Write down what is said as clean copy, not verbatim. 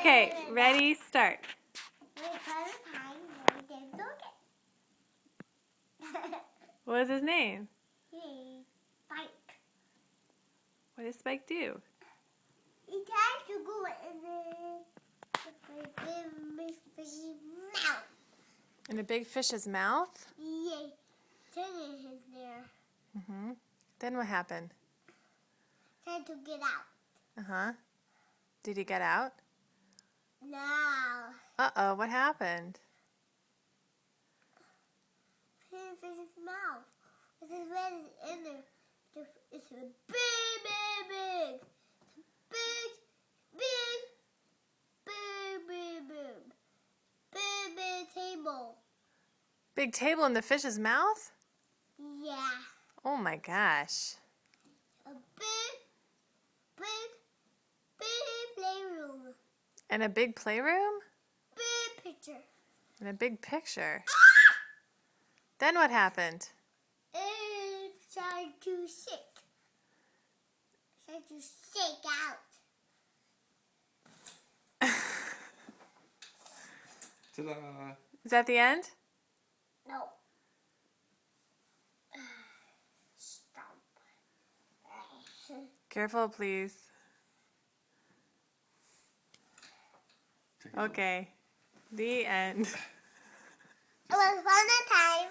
Okay, ready, start. What was his name? Spike. What does Spike do? He tries to go in the fishy mouth. In a big fish's mouth? Yeah, turn his there. Mm-hmm. Then what happened? Trying to get out. Uh-huh. Did he get out? No. Uh-oh, what happened? Fish's mouth. It's red in there. It's big, big, big. Big, big, big, big, big. Big, big table. Big table in the fish's mouth? Yeah. Oh my gosh. A big, big, big playroom. And a big playroom? Big picture. And a big picture. Then what happened? It started to shake. Started to shake out. Ta-da! Is that the end? No. Stop. Careful, please. Take a look. Okay. The end. It was fun time.